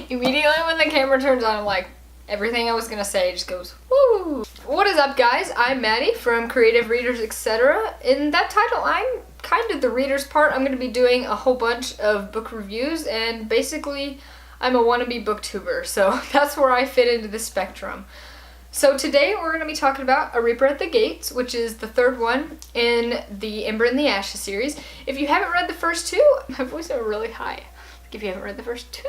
Immediately when the camera turns on, I'm like, everything I was gonna say just goes, woo! What is up, guys? I'm Maddie from Creative Readers, etc. In that title, I'm kind of the readers part. I'm gonna be doing a whole bunch of book reviews, and basically, I'm a wannabe booktuber, so that's where I fit into the spectrum. So today we're going to be talking about A Reaper at the Gates, which is the third one in the Ember and the Ashes series. If you haven't read the first two, my voice is really high. Like if you haven't read the first two.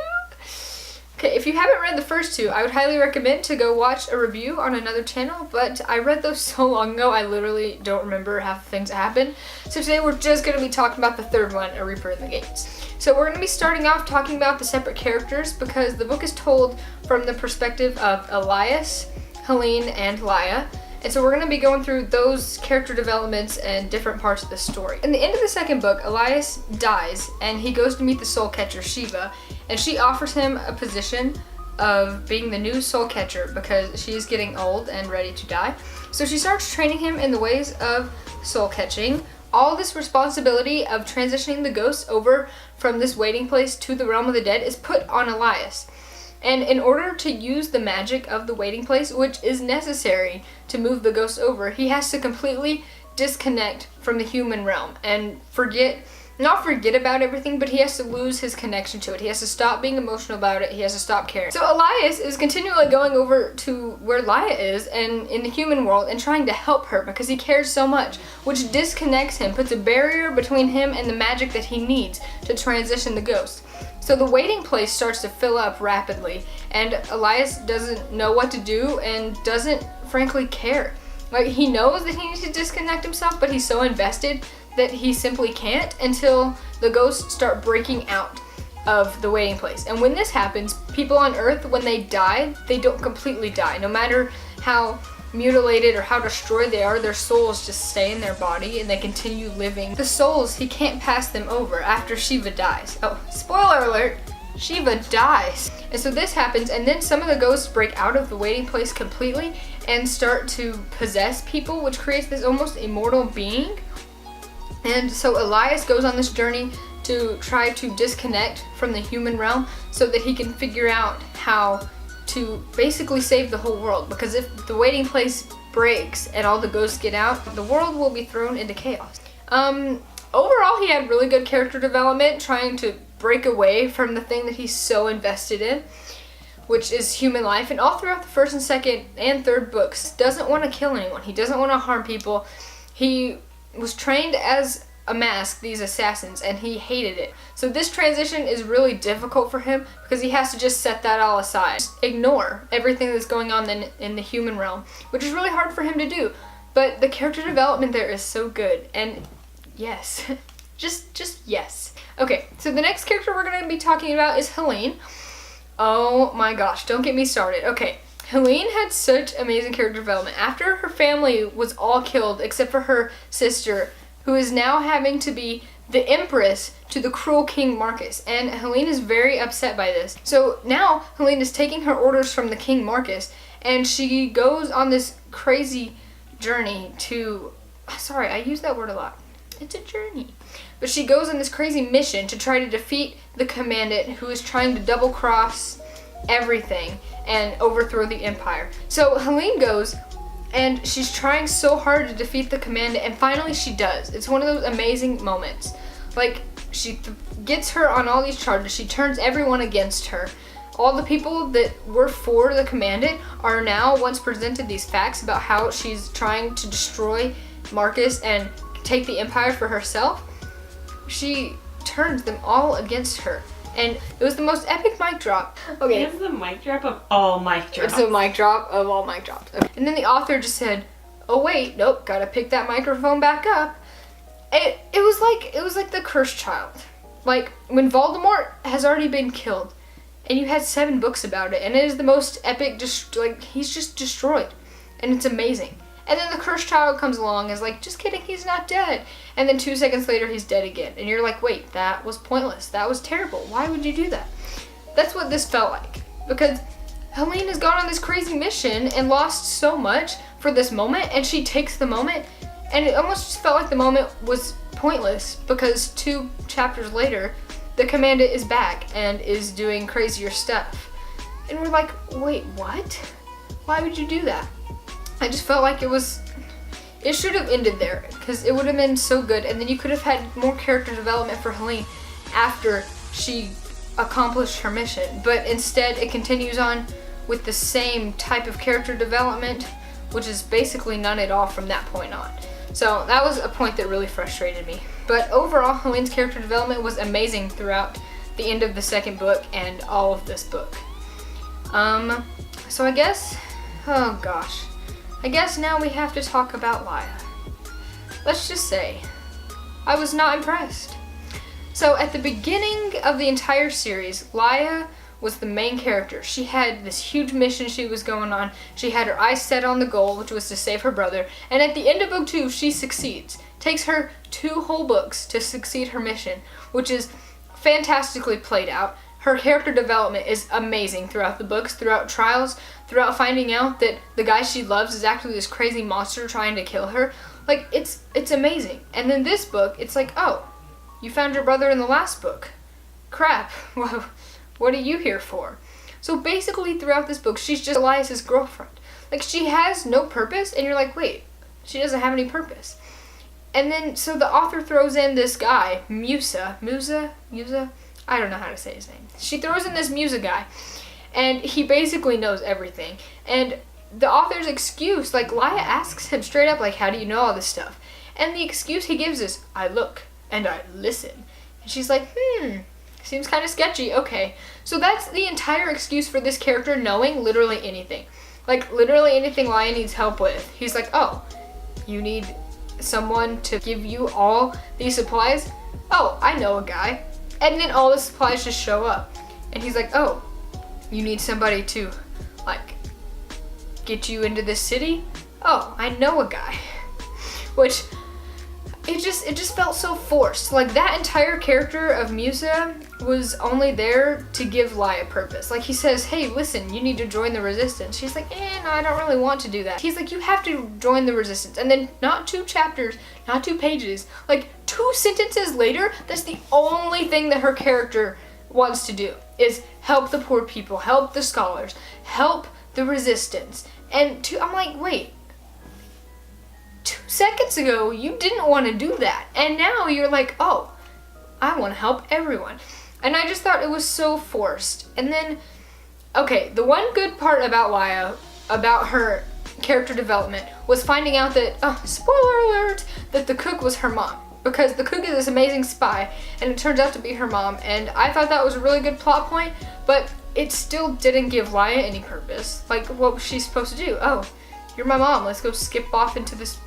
Okay, if you haven't read the first two, I would highly recommend to go watch a review on another channel, but I read those so long ago, I literally don't remember half the things that happened. So today we're just going to be talking about the third one, A Reaper at the Gates. So we're going to be starting off talking about the separate characters because the book is told from the perspective of Elias, Helene, and Laia. And so we're going to be going through those character developments and different parts of the story. In the end of the second book, Elias dies and he goes to meet the soul catcher Shiva, and she offers him a position of being the new soul catcher because she is getting old and ready to die. So she starts training him in the ways of soul catching. All this responsibility of transitioning the ghosts over from this waiting place to the realm of the dead is put on Elias. And in order to use the magic of the waiting place, which is necessary to move the ghosts over, he has to completely disconnect from the human realm and not forget about everything, but he has to lose his connection to it. He has to stop being emotional about it. He has to stop caring. So Elias is continually going over to where Laia is and in the human world and trying to help her because he cares so much, which disconnects him, puts a barrier between him and the magic that he needs to transition the ghost. So the waiting place starts to fill up rapidly, and Elias doesn't know what to do and doesn't frankly care. Like, he knows that he needs to disconnect himself, but he's so invested that he simply can't until the ghosts start breaking out of the waiting place. And when this happens, people on Earth, when they die, they don't completely die. No matter how mutilated or how destroyed they are, their souls just stay in their body and they continue living. The souls, he can't pass them over after Shiva dies. Oh, spoiler alert, Shiva dies. And so this happens, and then some of the ghosts break out of the waiting place completely and start to possess people, which creates this almost immortal being. And so Elias goes on this journey to try to disconnect from the human realm so that he can figure out how to basically save the whole world, because if the waiting place breaks and all the ghosts get out, the world will be thrown into chaos. Overall, he had really good character development, trying to break away from the thing that he's so invested in, which is human life. And all throughout the first and second and third books, doesn't want to kill anyone. He doesn't want to harm people. He was trained as a mask, these assassins, and he hated it. So this transition is really difficult for him because he has to just set that all aside. Just ignore everything that's going on in the human realm, which is really hard for him to do. But the character development there is so good, and yes, just yes. Okay, so the next character we're going to be talking about is Helene. Oh my gosh, don't get me started. Okay, Helene had such amazing character development. After her family was all killed except for her sister, who is now having to be the empress to the cruel King Marcus. And Helene is very upset by this. So now Helene is taking her orders from the King Marcus, and she goes on this crazy journey to, sorry, I use that word a lot. It's a journey. But she goes on this crazy mission to try to defeat the commandant who is trying to double cross everything and overthrow the empire. So Helene goes, and she's trying so hard to defeat the commandant, and finally she does. It's one of those amazing moments. Like, she gets her on all these charges. She turns everyone against her. All the people that were for the commandant are now, once presented these facts about how she's trying to destroy Marcus and take the empire for herself, she turns them all against her. And it was the most epic mic drop. Okay. It's the mic drop of all mic drops. It's the mic drop of all mic drops. Okay. And then the author just said, oh wait, nope, gotta pick that microphone back up. It was like the cursed child. Like, when Voldemort has already been killed, and you had 7 books about it, and it is the most epic, he's just destroyed. And it's amazing. And then the cursed child comes along and is like, just kidding, he's not dead. And then 2 seconds later, he's dead again. And you're like, wait, that was pointless. That was terrible. Why would you do that? That's what this felt like. Because Helene has gone on this crazy mission and lost so much for this moment, and she takes the moment, and it almost just felt like the moment was pointless because 2 chapters later, the commandant is back and is doing crazier stuff. And we're like, wait, what? Why would you do that? I just felt like it should have ended there, because it would have been so good, and then you could have had more character development for Helene after she accomplished her mission. But instead, it continues on with the same type of character development, which is basically none at all from that point on. So that was a point that really frustrated me. But overall, Helene's character development was amazing throughout the end of the second book and all of this book. So I guess, oh gosh, I guess now we have to talk about Laia. Let's just say, I was not impressed. So at the beginning of the entire series, Laia was the main character. She had this huge mission she was going on. She had her eyes set on the goal, which was to save her brother. And at the end of book 2, she succeeds. Takes her 2 whole books to succeed her mission, which is fantastically played out. Her character development is amazing throughout the books, throughout trials, throughout finding out that the guy she loves is actually this crazy monster trying to kill her. Like, it's amazing. And then this book, it's like, oh, you found your brother in the last book. Crap. Whoa. What are you here for? So basically throughout this book, she's just Elias's girlfriend. Like, she has no purpose, and you're like, wait, she doesn't have any purpose. And then, so the author throws in this guy, Musa, I don't know how to say his name. She throws in this Musa guy, and he basically knows everything. And the author's excuse, like, Laia asks him straight up, like, how do you know all this stuff? And the excuse he gives is, I look, and I listen. And she's like, seems kind of sketchy. Okay. So that's the entire excuse for this character knowing literally anything. Like, literally anything Laia needs help with. He's like, oh, you need someone to give you all these supplies? Oh, I know a guy. And then all the supplies just show up. And he's like, oh, you need somebody to, like, get you into this city? Oh, I know a guy. Which, it just felt so forced. Like, that entire character of Musa was only there to give Laia purpose. Like, he says, hey, listen, you need to join the resistance. She's like, no, I don't really want to do that. He's like, you have to join the resistance. And then not 2 chapters, not 2 pages, like 2 sentences later, that's the only thing that her character wants to do, is help the poor people, help the scholars, help the resistance. And I'm like, wait, 2 seconds ago, you didn't want to do that. And now you're like, oh, I want to help everyone. And I just thought it was so forced. And then, okay, the one good part about Laia, about her character development, was finding out that, spoiler alert, that the cook was her mom. Because the cook is this amazing spy, and it turns out to be her mom. And I thought that was a really good plot point, but it still didn't give Laia any purpose. Like, what was she supposed to do? Oh, you're my mom, let's go skip off into this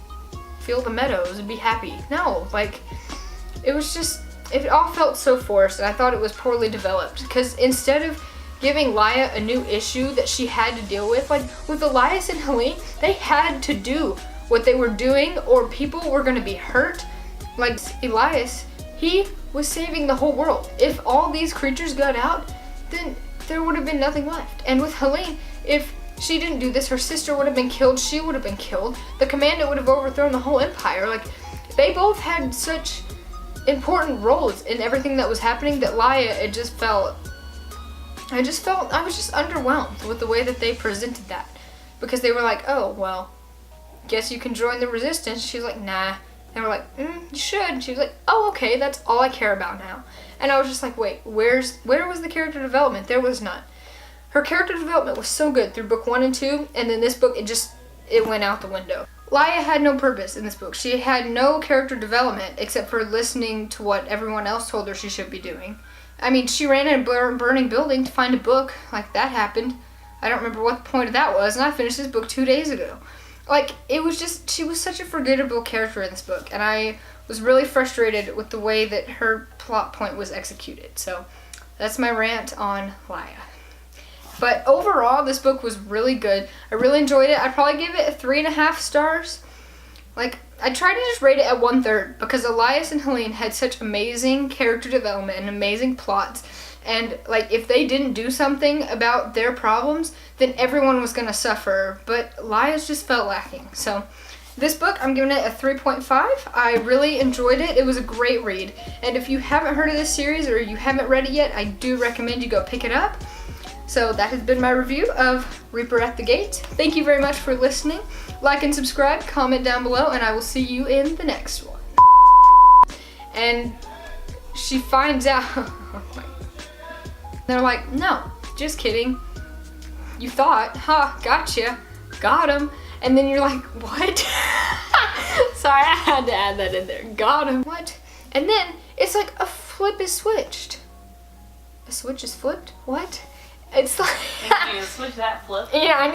field of meadows and be happy. No, like, it was just, it all felt so forced, and I thought it was poorly developed. Because instead of giving Laia a new issue that she had to deal with, like, with Elias and Helene, they had to do what they were doing, or people were going to be hurt. Like, Elias, he was saving the whole world. If all these creatures got out, then there would have been nothing left. And with Helene, if she didn't do this, her sister would have been killed, she would have been killed, the commandant would have overthrown the whole empire. Like, they both had such important roles in everything that was happening that Laia, I was just underwhelmed with the way that they presented that. Because they were like, oh, well, guess you can join the resistance. She was like, nah. They were like, you should. She was like, oh, okay, that's all I care about now. And I was just like, wait, where was the character development? There was none. Her character development was so good through book 1 and 2, and then this book, it went out the window. Laia had no purpose in this book. She had no character development except for listening to what everyone else told her she should be doing. I mean, she ran in a burning building to find a book. Like, that happened. I don't remember what the point of that was, and I finished this book 2 days ago. Like, it was just, she was such a forgettable character in this book, and I was really frustrated with the way that her plot point was executed. So, that's my rant on Laia. But overall, this book was really good. I really enjoyed it. I'd probably give it 3.5 stars. Like, I tried to just rate it at 1/3 because Elias and Helene had such amazing character development and amazing plots. And, like, if they didn't do something about their problems, then everyone was going to suffer. But Elias just felt lacking. So, This book, I'm giving it a 3.5. I really enjoyed it. It was a great read. And if you haven't heard of this series or you haven't read it yet, I do recommend you go pick it up. So that has been my review of Reaper at the Gate. Thank you very much for listening. Like and subscribe, comment down below, and I will see you in the next one. And she finds out. They're like, no, just kidding. You thought, gotcha, got him. And then you're like, what? Sorry, I had to add that in there. Got him. What? And then it's like a flip is switched. A switch is flipped? What? It's like. You switch that flip. Yeah.